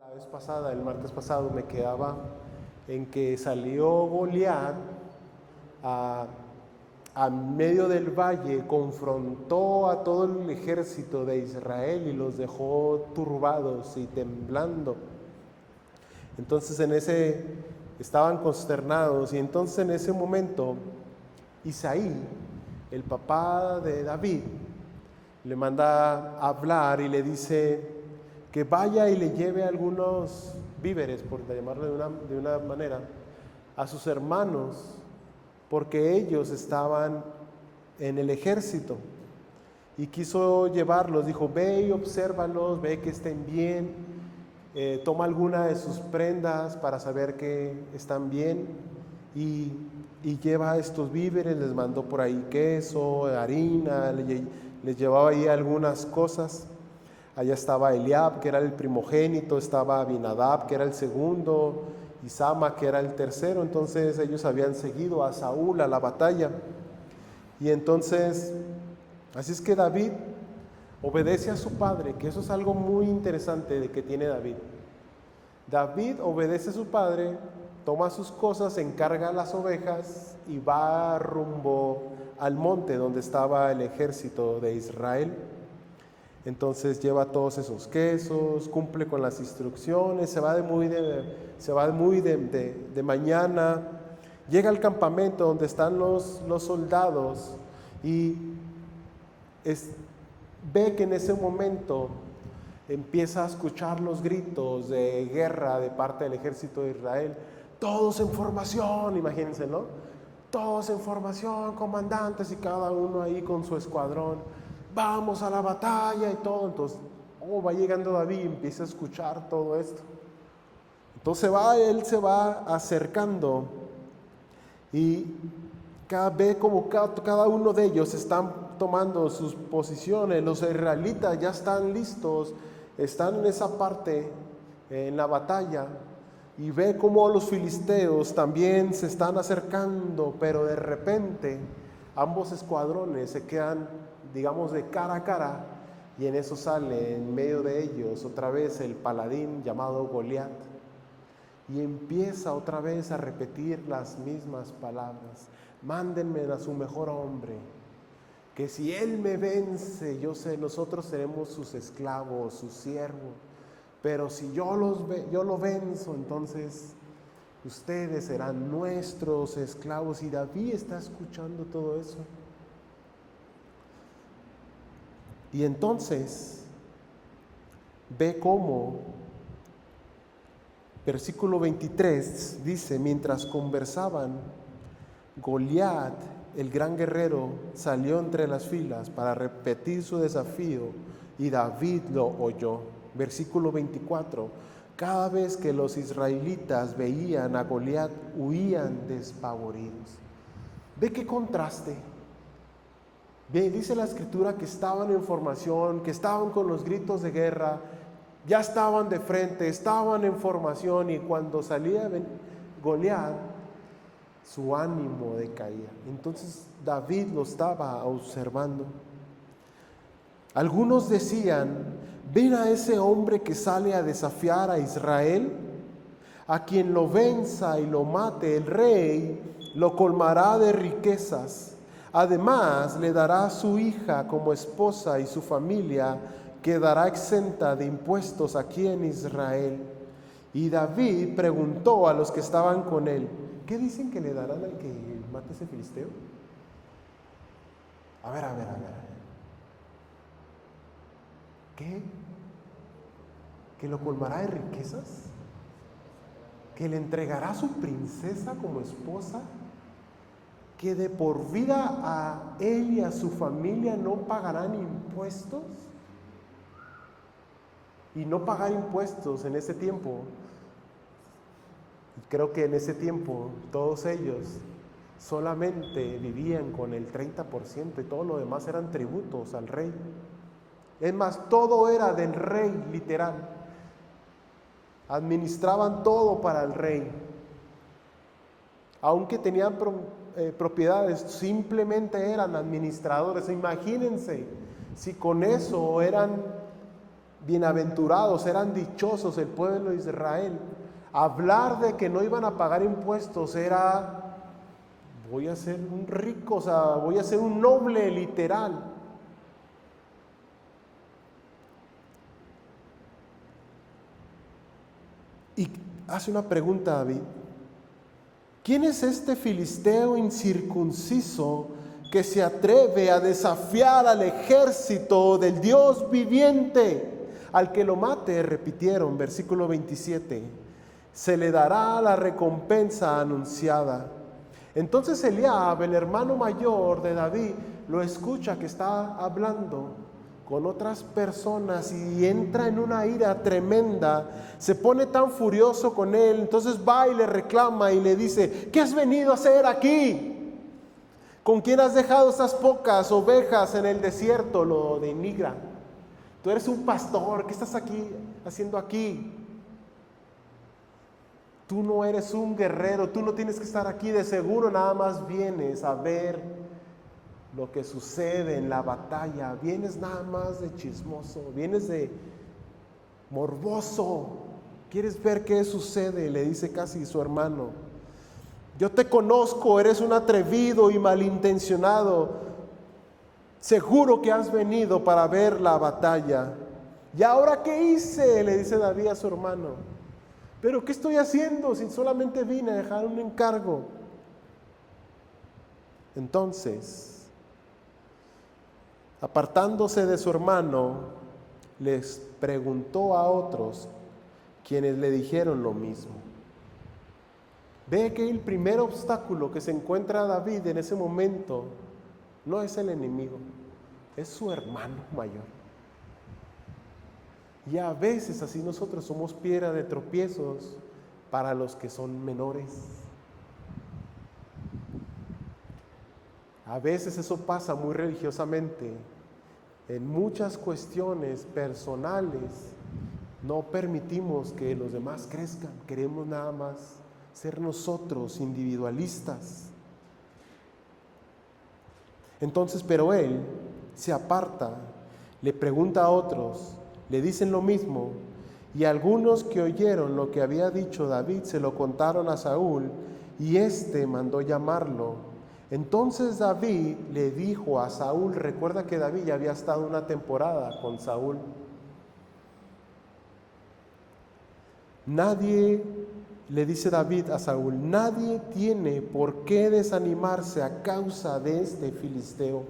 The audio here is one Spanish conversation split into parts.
El martes pasado, me quedaba en que salió Goliat a, a medio del valle, confrontó a todo el ejército de Israel y los dejó turbados y temblando. Entonces estaban consternados, y entonces en ese momento Isaí, el papá de David, le manda a hablar y le dice que vaya y le lleve algunos víveres, por llamarlo de una manera, a sus hermanos, porque ellos estaban en el ejército. Y quiso llevarlos, dijo: ve y obsérvalos, ve que estén bien, toma alguna de sus prendas para saber que están bien, y lleva estos víveres. Les mandó por ahí queso, harina, les llevaba ahí algunas cosas. Allá estaba Eliab, que era el primogénito, estaba Abinadab, que era el segundo, y Sama, que era el tercero. Entonces ellos habían seguido a Saúl a la batalla. Y entonces, así es que David obedece a su padre, que eso es algo muy interesante de que tiene David. David obedece a su padre, toma sus cosas, encarga las ovejas y va rumbo al monte donde estaba el ejército de Israel. Entonces lleva todos esos quesos, cumple con las instrucciones, se va muy de mañana, llega al campamento donde están los soldados y ve que en ese momento empieza a escuchar los gritos de guerra de parte del ejército de Israel. Todos en formación, imagínense, ¿no? Todos en formación, comandantes, y cada uno ahí con su escuadrón. Vamos a la batalla y todo. Entonces, va llegando David y empieza a escuchar todo esto. Entonces él se va acercando y ve como cada uno de ellos están tomando sus posiciones. Los israelitas ya están listos, están en esa parte, en la batalla, y ve como los filisteos también se están acercando, pero de repente ambos escuadrones se quedan, digamos, de cara a cara, y en eso sale en medio de ellos otra vez el paladín llamado Goliat, y empieza otra vez a repetir las mismas palabras: mándenme a su mejor hombre, que si él me vence, nosotros seremos sus esclavos, sus siervos, pero si yo lo venzo, entonces ustedes serán nuestros esclavos. Y David está escuchando todo eso. Y entonces ve cómo, versículo 23 dice: mientras conversaban, Goliat, el gran guerrero, salió entre las filas para repetir su desafío, y David lo oyó. Versículo 24: cada vez que los israelitas veían a Goliat, huían despavoridos. ¿Ve qué contraste? Dice la escritura que estaban en formación, que estaban con los gritos de guerra, ya estaban de frente, estaban en formación, y cuando salía Goliat, su ánimo decaía. Entonces David lo estaba observando. Algunos decían: ven a ese hombre que sale a desafiar a Israel, a quien lo venza y lo mate, el rey lo colmará de riquezas. Además, le dará a su hija como esposa, y su familia quedará exenta de impuestos aquí en Israel. Y David preguntó a los que estaban con él: ¿qué dicen que le darán al que mate ese filisteo? A ver. ¿Qué? ¿Que lo colmará de riquezas? ¿Que le entregará a su princesa como esposa? ¿Que de por vida a él y a su familia no pagarán impuestos? Y no pagar impuestos en ese tiempo, creo que en ese tiempo todos ellos solamente vivían con el 30%, y todo lo demás eran tributos al rey. Es más, todo era del rey, literal. Administraban todo para el rey. Aunque tenían propiedades, simplemente eran administradores. Imagínense si con eso eran bienaventurados, eran dichosos el pueblo de Israel. Hablar de que no iban a pagar impuestos era, voy a ser un rico, o sea, voy a ser un noble literal. Y hace una pregunta David: ¿quién es este filisteo incircunciso que se atreve a desafiar al ejército del Dios viviente? Al que lo mate, repitieron, versículo 27, se le dará la recompensa anunciada. Entonces Eliab, el hermano mayor de David, lo escucha que está hablando con otras personas y entra en una ira tremenda, se pone tan furioso con él, entonces va y le reclama y le dice: ¿qué has venido a hacer aquí? ¿Con quién has dejado esas pocas ovejas en el desierto? Lo denigra. Tú eres un pastor, ¿qué estás haciendo aquí? Tú no eres un guerrero, tú no tienes que estar aquí, de seguro nada más vienes a ver lo que sucede en la batalla, vienes nada más de chismoso, vienes de morboso, quieres ver qué sucede, le dice casi su hermano. Yo te conozco, eres un atrevido y malintencionado, seguro que has venido para ver la batalla. ¿Y ahora qué hice?, le dice David a su hermano. ¿Pero qué estoy haciendo si solamente vine a dejar un encargo? Entonces, apartándose de su hermano, les preguntó a otros, quienes le dijeron lo mismo. Ve que el primer obstáculo que se encuentra David en ese momento no es el enemigo, es su hermano mayor. Y a veces así nosotros somos piedra de tropiezos para los que son menores. A veces eso pasa muy religiosamente. En muchas cuestiones personales no permitimos que los demás crezcan. Queremos nada más ser nosotros individualistas. Entonces, pero él se aparta, le pregunta a otros, le dicen lo mismo, y algunos que oyeron lo que había dicho David se lo contaron a Saúl, y éste mandó llamarlo. Entonces David le dijo a Saúl, recuerda que David ya había estado una temporada con Saúl. Le dice David a Saúl, nadie tiene por qué desanimarse a causa de este filisteo.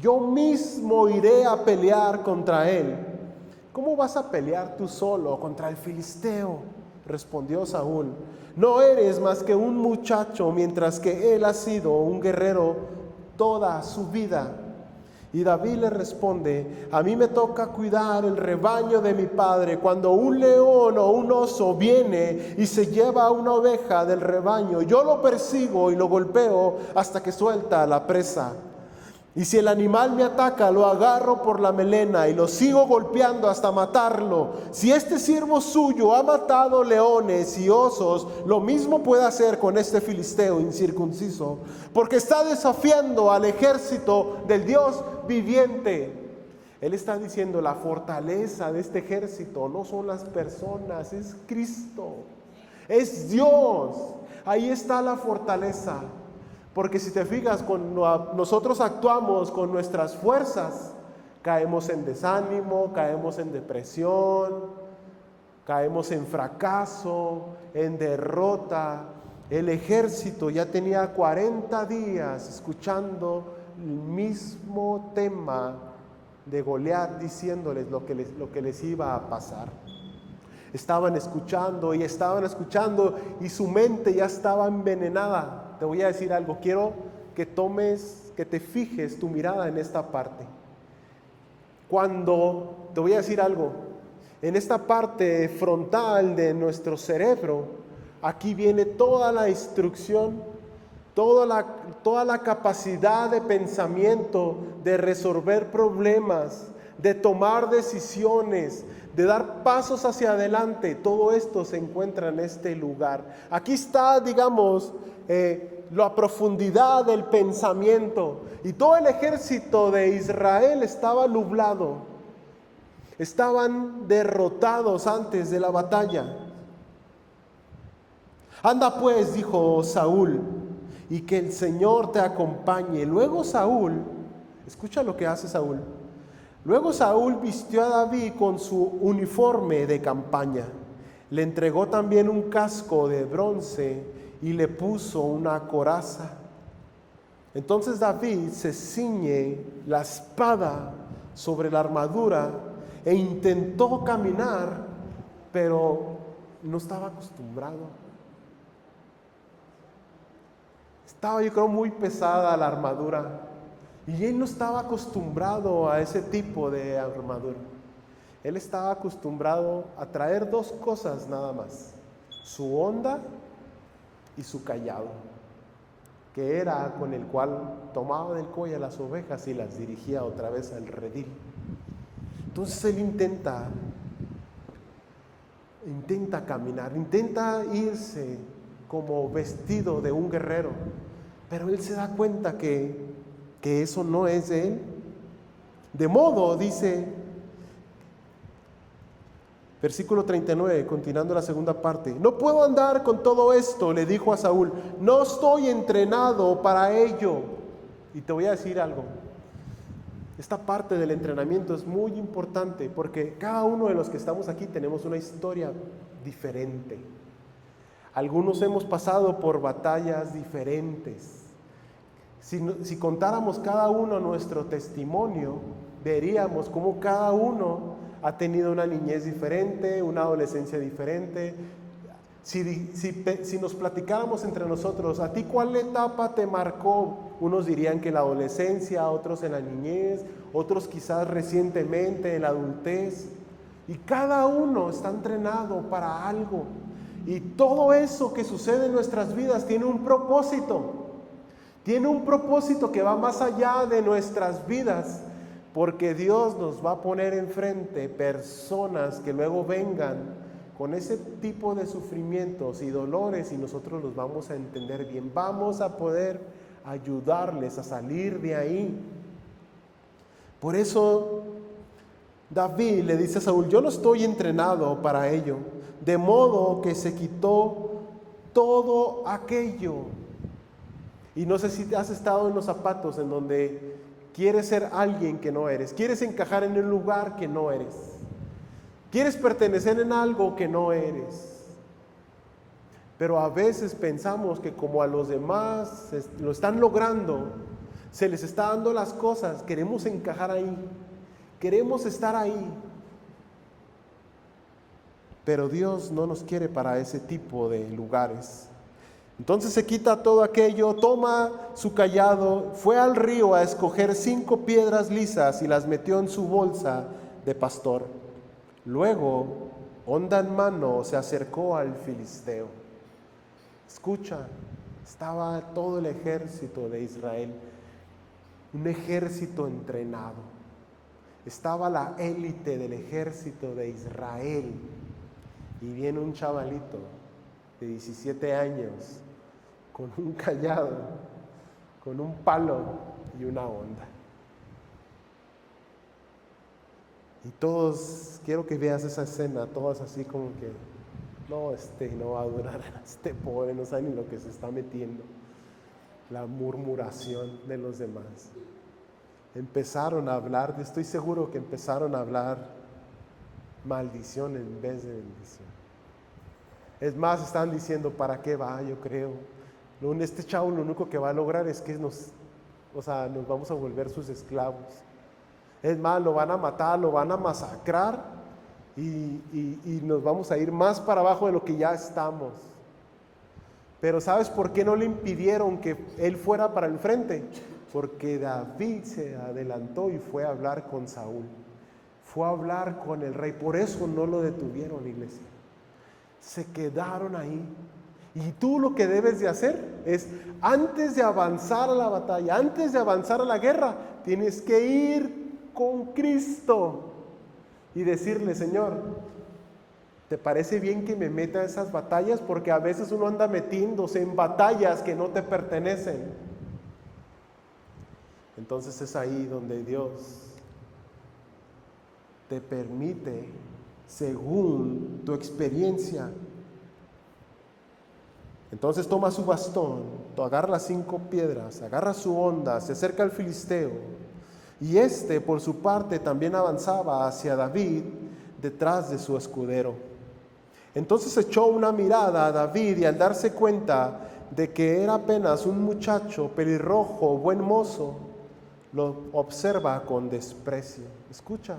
Yo mismo iré a pelear contra él. ¿Cómo vas a pelear tú solo contra el filisteo?, respondió Saúl. No eres más que un muchacho, mientras que él ha sido un guerrero toda su vida. Y David le responde, a mí me toca cuidar el rebaño de mi padre. Cuando un león o un oso viene y se lleva una oveja del rebaño, yo lo persigo y lo golpeo hasta que suelta la presa. Y si el animal me ataca, lo agarro por la melena y lo sigo golpeando hasta matarlo. Si este siervo suyo ha matado leones y osos, lo mismo puede hacer con este filisteo incircunciso, porque está desafiando al ejército del Dios viviente. Él está diciendo, la fortaleza de este ejército no son las personas, es Cristo, es Dios. Ahí está la fortaleza. Porque si te fijas, cuando nosotros actuamos con nuestras fuerzas, caemos en desánimo, caemos en depresión, caemos en fracaso, en derrota. El ejército ya tenía 40 días escuchando el mismo tema de Goliat, diciéndoles lo que les iba a pasar. Estaban escuchando y su mente ya estaba envenenada. Te voy a decir algo, quiero que te fijes tu mirada en esta parte. Te voy a decir algo, en esta parte frontal de nuestro cerebro, aquí viene toda la instrucción, toda la capacidad de pensamiento, de resolver problemas, de tomar decisiones, de dar pasos hacia adelante. Todo esto se encuentra en este lugar. Aquí está, digamos, la profundidad del pensamiento. Y todo el ejército de Israel estaba nublado. estaban derrotados antes de la batalla. Anda pues, dijo Saúl, y que el Señor te acompañe. Luego Saúl, escucha lo que hace Saúl. Luego Saúl vistió a David con su uniforme de campaña. Le entregó también un casco de bronce y le puso una coraza. Entonces David se ciñe la espada sobre la armadura e intentó caminar, pero no estaba acostumbrado. Estaba, yo creo, muy pesada la armadura y él no estaba acostumbrado a ese tipo de armadura. Él estaba acostumbrado a traer dos cosas nada más: su honda y su cayado, que era con el cual tomaba del cuello a las ovejas y las dirigía otra vez al redil. Entonces él intenta caminar, intenta irse como vestido de un guerrero, pero él se da cuenta que eso no es de él. De modo, dice, versículo 39, continuando la segunda parte: no puedo andar con todo esto, le dijo a Saúl, no estoy entrenado para ello. Y te voy a decir algo, esta parte del entrenamiento es muy importante porque cada uno de los que estamos aquí tenemos una historia diferente. Algunos hemos pasado por batallas diferentes. Si contáramos cada uno nuestro testimonio, veríamos cómo cada uno ha tenido una niñez diferente, una adolescencia diferente. Si nos platicáramos entre nosotros, ¿a ti cuál etapa te marcó? Unos dirían que la adolescencia, otros en la niñez, otros quizás recientemente en la adultez. Y cada uno está entrenado para algo. Y todo eso que sucede en nuestras vidas tiene un propósito. Tiene un propósito que va más allá de nuestras vidas, porque Dios nos va a poner enfrente personas que luego vengan con ese tipo de sufrimientos y dolores y nosotros los vamos a entender bien. Vamos a poder ayudarles a salir de ahí. Por eso David le dice a Saúl, yo no estoy entrenado para ello, de modo que se quitó todo aquello. Y no sé si has estado en los zapatos en donde quieres ser alguien que no eres, quieres encajar en un lugar que no eres, quieres pertenecer en algo que no eres. Pero a veces pensamos que como a los demás lo están logrando, se les está dando las cosas, queremos encajar ahí, queremos estar ahí. Pero Dios no nos quiere para ese tipo de lugares. Entonces se quita todo aquello, toma su cayado, fue al río a escoger 5 piedras lisas y las metió en su bolsa de pastor. Luego, honda en mano, se acercó al filisteo. Escucha, estaba todo el ejército de Israel, un ejército entrenado. Estaba la élite del ejército de Israel. Y viene un chavalito de 17 años con un cayado, con un palo y una honda. Y todos, quiero que veas esa escena, todos así como que, no va a durar, pobre no sabe ni lo que se está metiendo. La murmuración de los demás. Empezaron a hablar, estoy seguro que empezaron a hablar maldición en vez de bendición. Es más, están diciendo, ¿para qué va? Yo creo. Este chavo lo único que va a lograr es que nos vamos a volver sus esclavos. Es más, lo van a matar, lo van a masacrar y nos vamos a ir más para abajo de lo que ya estamos. Pero ¿sabes por qué no le impidieron que él fuera para el frente? Porque David se adelantó y fue a hablar con Saúl. Fue a hablar con el rey. Por eso no lo detuvieron, iglesia. Se quedaron ahí. Y tú lo que debes de hacer es, antes de avanzar a la batalla, antes de avanzar a la guerra, tienes que ir con Cristo y decirle, Señor, ¿te parece bien que me meta a esas batallas? Porque a veces uno anda metiéndose en batallas que no te pertenecen. Entonces es ahí donde Dios te permite según tu experiencia. Entonces toma su bastón, agarra las 5 piedras, agarra su honda, se acerca al filisteo, y éste por su parte también avanzaba hacia David detrás de su escudero. Entonces echó una mirada a David, y al darse cuenta de que era apenas un muchacho pelirrojo, buen mozo, lo observa con desprecio. Escucha.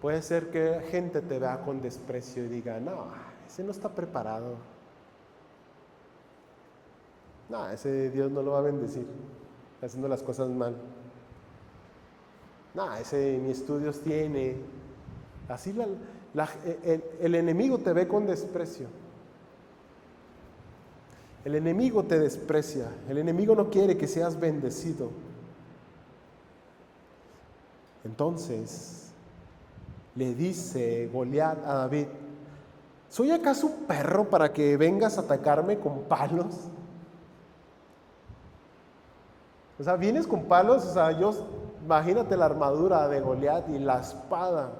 Puede ser que la gente te vea con desprecio y diga, no, ese no está preparado. No, ese Dios no lo va a bendecir, está haciendo las cosas mal. No, ese ni estudios tiene. Así el enemigo te ve con desprecio. El enemigo te desprecia. El enemigo no quiere que seas bendecido. Entonces le dice Goliat a David, ¿soy acaso un perro para que vengas a atacarme con palos? O sea, vienes con palos, o sea, imagínate la armadura de Goliat y la espada.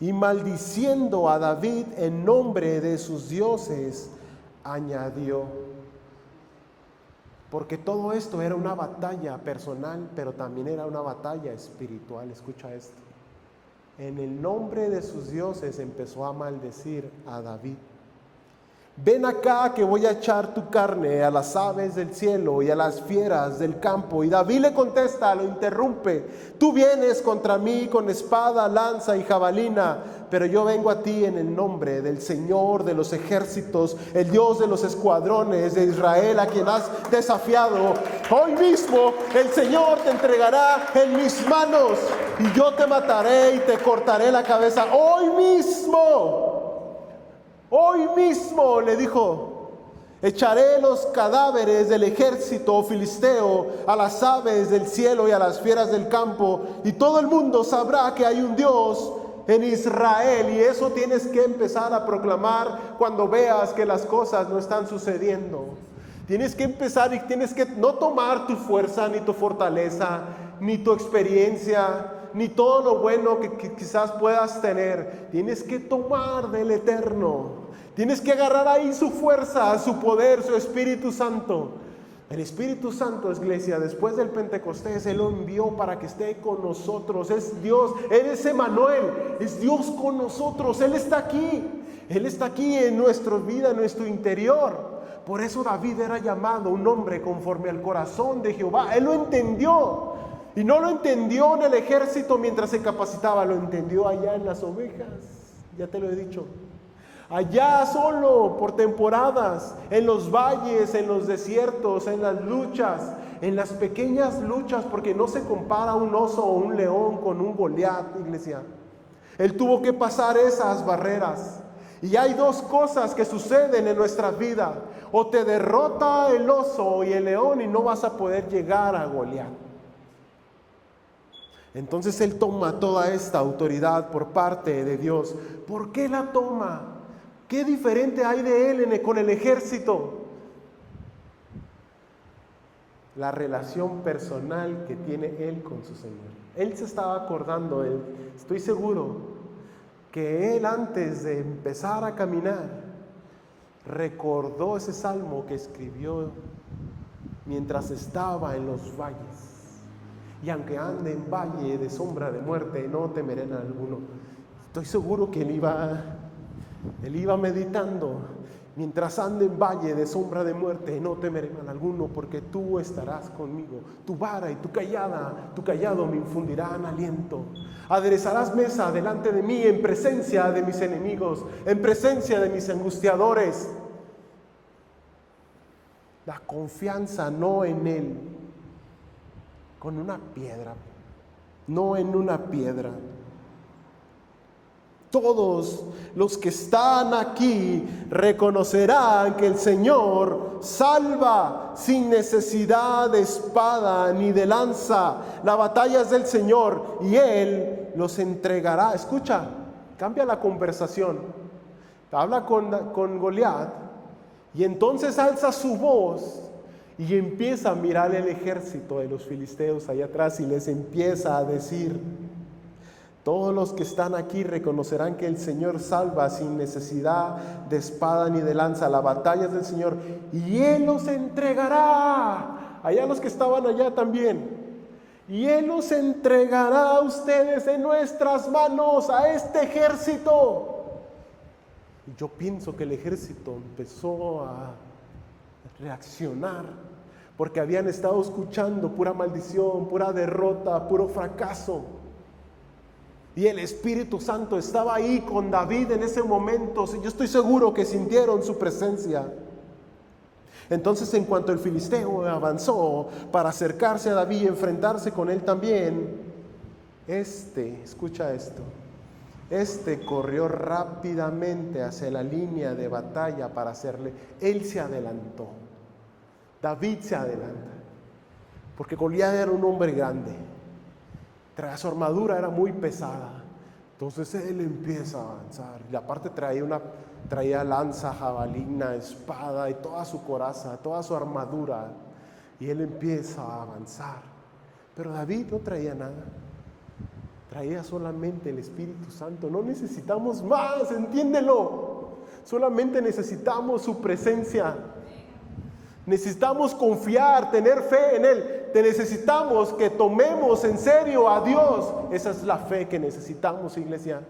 Y maldiciendo a David en nombre de sus dioses, añadió, porque todo esto era una batalla personal, pero también era una batalla espiritual. Escucha esto. En el nombre de sus dioses empezó a maldecir a David. Ven acá que voy a echar tu carne a las aves del cielo y a las fieras del campo. Y David le contesta, lo interrumpe, tú vienes contra mí con espada, lanza y jabalina, pero yo vengo a ti en el nombre del Señor de los ejércitos, el Dios de los escuadrones de Israel, a quien has desafiado. Hoy mismo el Señor te entregará en mis manos y yo te mataré y te cortaré la cabeza. Hoy mismo, le dijo, echaré los cadáveres del ejército filisteo a las aves del cielo y a las fieras del campo, y todo el mundo sabrá que hay un Dios en Israel. Y eso tienes que empezar a proclamar cuando veas que las cosas no están sucediendo. Tienes que empezar y tienes que no tomar tu fuerza, ni tu fortaleza, ni tu experiencia, ni todo lo bueno que quizás puedas tener. Tienes que tomar del Eterno. Tienes que agarrar ahí su fuerza, su poder, su Espíritu Santo. El Espíritu Santo, iglesia, después del Pentecostés, Él lo envió para que esté con nosotros. Es Dios, Él es Emmanuel, es Dios con nosotros. Él está aquí en nuestra vida, en nuestro interior. Por eso David era llamado un hombre conforme al corazón de Jehová. Él lo entendió. Y no lo entendió en el ejército mientras se capacitaba, lo entendió allá en las ovejas. Ya te lo he dicho. Allá solo, por temporadas, en los valles, en los desiertos, en las luchas, en las pequeñas luchas, porque no se compara un oso o un león con un Goliat, iglesia. Él tuvo que pasar esas barreras. Y hay 2 cosas que suceden en nuestra vida. O te derrota el oso y el león y no vas a poder llegar a Goliat. Entonces él toma toda esta autoridad por parte de Dios. ¿Por qué la toma? ¿Qué diferente hay de él con el ejército? La relación personal que tiene él con su Señor. Él se estaba acordando, estoy seguro, que él antes de empezar a caminar, recordó ese salmo que escribió mientras estaba en los valles. Y aunque ande en valle de sombra de muerte, no temeré en alguno. Estoy seguro que él iba meditando, mientras ande en valle de sombra de muerte, no temeré en alguno, porque tú estarás conmigo. Tu vara y tu cayado me infundirán aliento. Aderezarás mesa delante de mí en presencia de mis enemigos, en presencia de mis angustiadores. La confianza no en él, con una piedra, no en una piedra. Todos los que están aquí reconocerán que el Señor salva sin necesidad de espada ni de lanza. La batalla es del Señor y Él los entregará. Escucha, cambia la conversación. Habla con Goliat y entonces alza su voz Y empieza a mirar el ejército de los filisteos allá atrás y les empieza a decir: todos los que están aquí reconocerán que el Señor salva sin necesidad de espada ni de lanza. La batalla es del Señor y Él los entregará. Allá los que estaban allá también. Y Él los entregará a ustedes en nuestras manos, a este ejército. Y yo pienso que el ejército empezó a reaccionar, porque habían estado escuchando pura maldición, pura derrota, puro fracaso. Y el Espíritu Santo estaba ahí con David en ese momento. Yo estoy seguro que sintieron su presencia. Entonces, en cuanto el filisteo avanzó para acercarse a David y enfrentarse con él también, escucha esto, corrió rápidamente hacia la línea de batalla para hacerle. Él se adelantó. David se adelanta, porque Goliat era un hombre grande. Su armadura era muy pesada. Entonces él empieza a avanzar. Y aparte traía lanza, jabalina, espada y toda su coraza, toda su armadura. Y él empieza a avanzar. Pero David no traía nada. Traía solamente el Espíritu Santo. No necesitamos más, entiéndelo. Solamente necesitamos su presencia. Necesitamos confiar, tener fe en Él. Necesitamos que tomemos en serio a Dios. Esa es la fe que necesitamos, iglesia.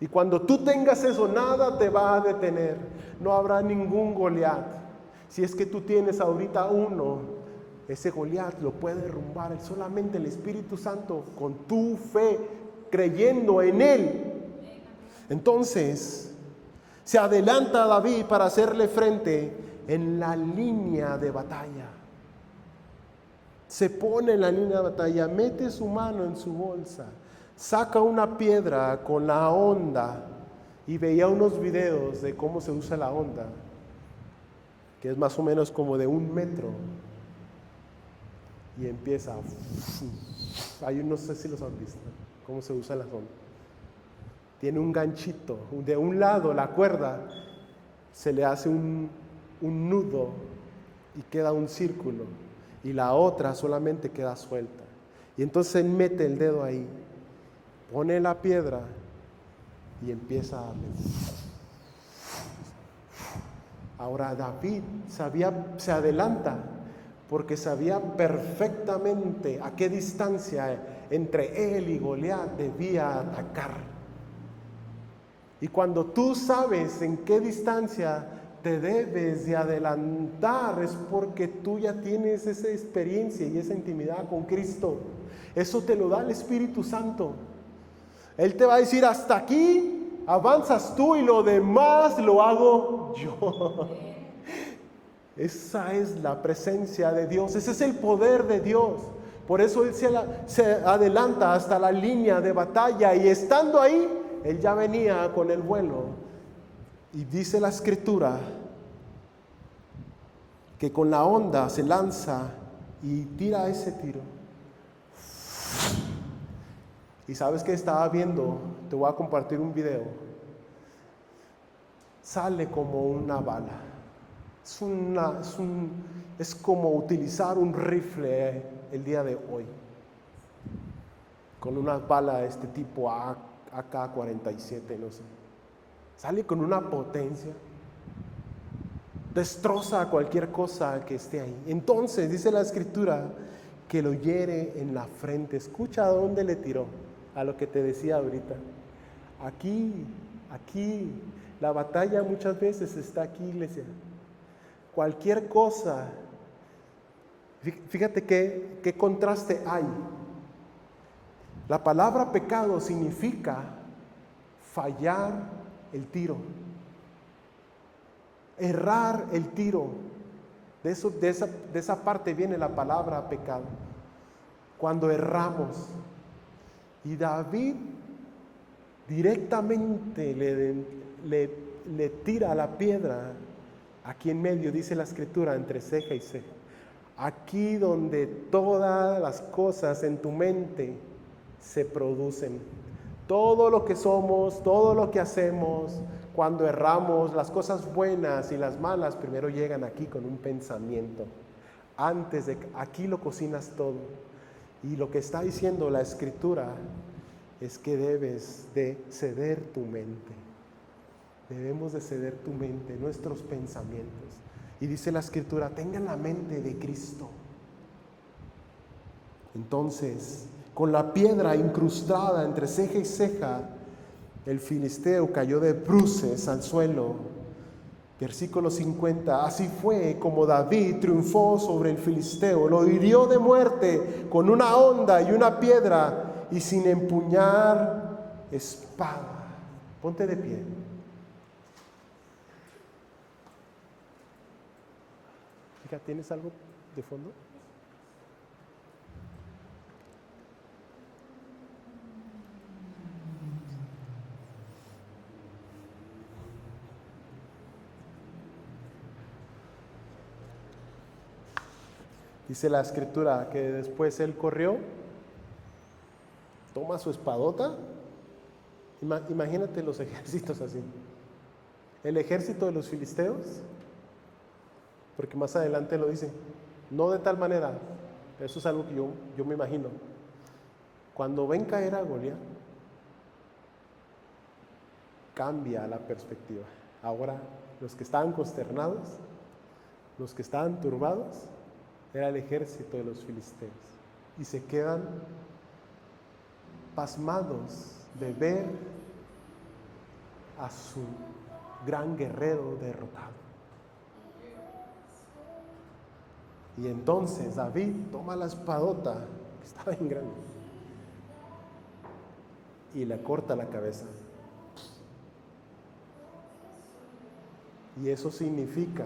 Y cuando tú tengas eso, nada te va a detener. No habrá ningún Goliat. Si es que tú tienes ahorita uno, ese Goliat lo puede derrumbar solamente el Espíritu Santo, con tu fe, creyendo en Él. Entonces, se adelanta David para hacerle frente en la línea de batalla. Se pone en la línea de batalla, mete su mano en su bolsa, saca una piedra con la honda, y veía unos videos de cómo se usa la honda, que es más o menos como de 1 metro, y empieza, no sé si los han visto, cómo se usa la honda. Tiene un ganchito, de un lado la cuerda, se le hace un nudo y queda un círculo, y la otra solamente queda suelta. Y entonces él mete el dedo ahí, pone la piedra y empieza a darle. Ahora David se adelanta porque sabía perfectamente a qué distancia entre él y Goliat debía atacar. Y cuando tú sabes en qué distancia te debes de adelantar, es porque tú ya tienes esa experiencia y esa intimidad con Cristo. Eso te lo da el Espíritu Santo. Él te va a decir: hasta aquí avanzas tú y lo demás lo hago yo. Esa es la presencia de Dios, ese es el poder de Dios. Por eso Él se adelanta hasta la línea de batalla, y estando ahí, Él ya venía con el vuelo. Y dice la Escritura que con la honda se lanza y tira ese tiro. Y sabes que estaba viendo, te voy a compartir un video. Sale como una bala. Es como utilizar un rifle el día de hoy, con una bala de este tipo AK-47, no sé. Sale con una potencia, destroza cualquier cosa que esté ahí. Entonces dice la Escritura que lo hiere en la frente. Escucha a dónde le tiró, a lo que te decía ahorita. Aquí. La batalla muchas veces está aquí, iglesia. Cualquier cosa. Fíjate qué contraste hay. La palabra pecado significa fallar el tiro, errar el tiro. De esa parte viene la palabra pecado. Cuando erramos. Y David directamente le tira la piedra aquí en medio, dice la Escritura, entre ceja y ceja. Aquí donde todas las cosas en tu mente se producen. Todo lo que somos, todo lo que hacemos, cuando erramos, las cosas buenas y las malas primero llegan aquí con un pensamiento. antes de aquí lo cocinas todo. Y lo que está diciendo la Escritura es que debes de ceder tu mente. Debemos de ceder tu mente, nuestros pensamientos. Y dice la Escritura, tengan la mente de Cristo. Entonces, con la piedra incrustada entre ceja y ceja, el filisteo cayó de bruces al suelo. Versículo 50, así fue como David triunfó sobre el filisteo, lo hirió de muerte con una honda y una piedra y sin empuñar espada. Ponte de pie. Hija, ¿tienes algo de fondo? Dice la Escritura que después él corrió, toma su espadota. Imagínate los ejércitos así. El ejército de los filisteos, porque más adelante lo dice, no de tal manera, eso es algo que yo me imagino. Cuando ven caer a Goliat, cambia la perspectiva. Ahora, los que estaban consternados, los que estaban turbados, era el ejército de los filisteos. Y se quedan pasmados de ver a su gran guerrero derrotado. Y entonces David toma la espadota, que estaba bien grande, y le corta la cabeza. Y eso significa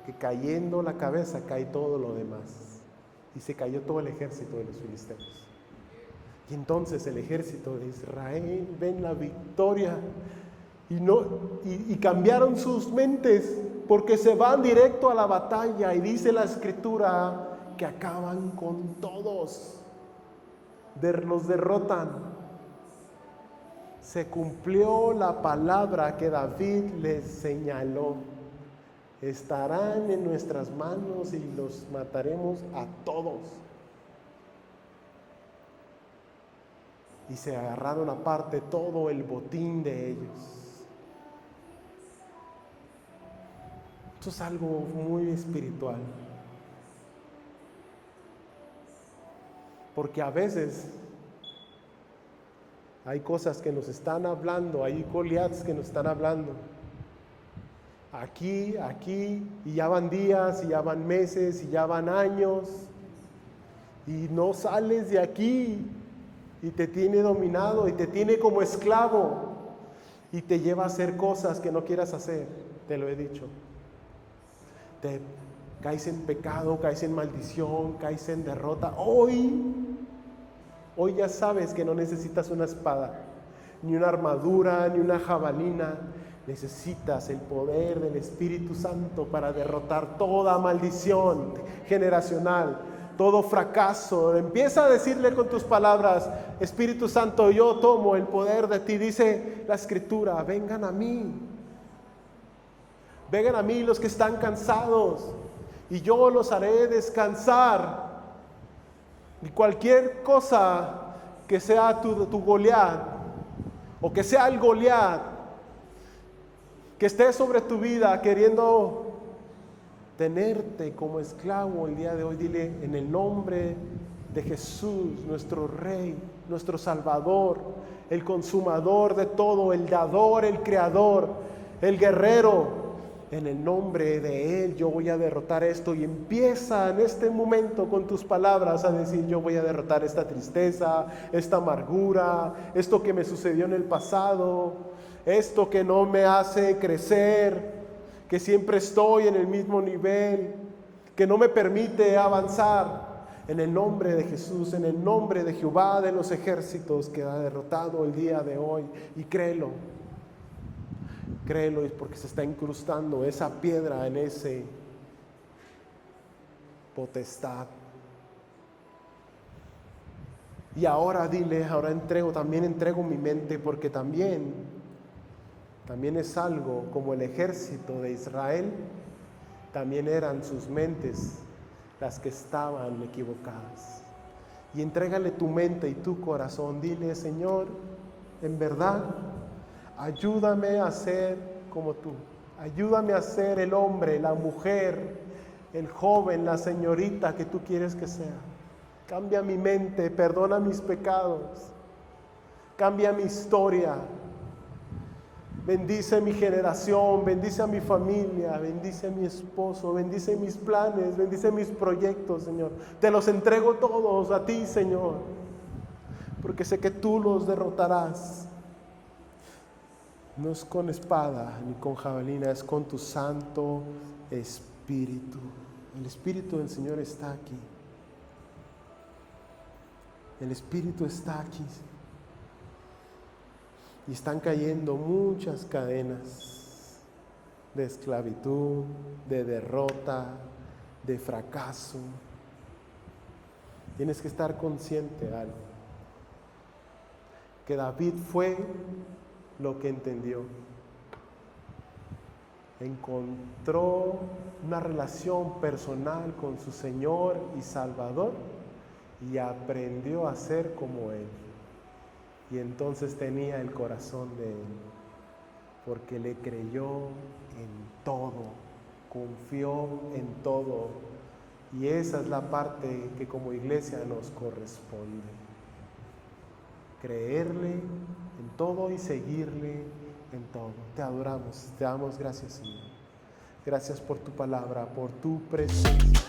que cayendo la cabeza cae todo lo demás. Y se cayó todo el ejército de los filisteos. Y entonces el ejército de Israel ven la victoria y cambiaron sus mentes, porque se van directo a la batalla. Y dice la Escritura que acaban con todos, los derrotan. Se cumplió la palabra que David les señaló. Estarán en nuestras manos y los mataremos a todos. Y se agarraron aparte todo el botín de ellos. Esto es algo muy espiritual. Porque a veces hay cosas que nos están hablando, hay Goliats que nos están hablando. Aquí, y ya van días, y ya van meses, y ya van años, y no sales de aquí, y te tiene dominado, y te tiene como esclavo, y te lleva a hacer cosas que no quieras hacer, te lo he dicho. Te caes en pecado, caes en maldición, caes en derrota. Hoy ya sabes que no necesitas una espada, ni una armadura, ni una jabalina. Necesitas el poder del Espíritu Santo para derrotar toda maldición generacional, todo fracaso. Empieza a decirle con tus palabras: Espíritu Santo, yo tomo el poder de ti. Dice la Escritura: vengan a mí los que están cansados, y yo los haré descansar. Y cualquier cosa que sea tu Goliat, o que sea el Goliat que esté sobre tu vida queriendo tenerte como esclavo el día de hoy, dile: en el nombre de Jesús, nuestro Rey, nuestro Salvador, el consumador de todo, el dador, el creador, el guerrero, en el nombre de Él yo voy a derrotar esto. Y empieza en este momento con tus palabras a decir: yo voy a derrotar esta tristeza, esta amargura, esto que me sucedió en el pasado, esto que no me hace crecer, que siempre estoy en el mismo nivel, que no me permite avanzar. En el nombre de Jesús, en el nombre de Jehová de los ejércitos, que ha derrotado el día de hoy. Y créelo, es porque se está incrustando esa piedra en ese potestad. Y ahora dile: también entrego mi mente, porque también es algo como el ejército de Israel. También eran sus mentes las que estaban equivocadas. Y entrégale tu mente y tu corazón. Dile: Señor, en verdad, ayúdame a ser como tú. Ayúdame a ser el hombre, la mujer, el joven, la señorita que tú quieres que sea. Cambia mi mente, perdona mis pecados, cambia mi historia. Bendice mi generación, bendice a mi familia, bendice a mi esposo, bendice mis planes, bendice mis proyectos, Señor. Te los entrego todos a ti, Señor, porque sé que tú los derrotarás. No es con espada ni con jabalina, es con tu Santo Espíritu. El Espíritu del Señor está aquí. El Espíritu está aquí. Y están cayendo muchas cadenas de esclavitud, de derrota, de fracaso. Tienes que estar consciente de algo. Que David fue lo que entendió. Encontró una relación personal con su Señor y Salvador y aprendió a ser como Él. Y entonces tenía el corazón de Él, porque le creyó en todo, confió en todo. Y esa es la parte que como iglesia nos corresponde. Creerle en todo y seguirle en todo. Te adoramos, te damos gracias, Señor. Gracias por tu palabra, por tu presencia.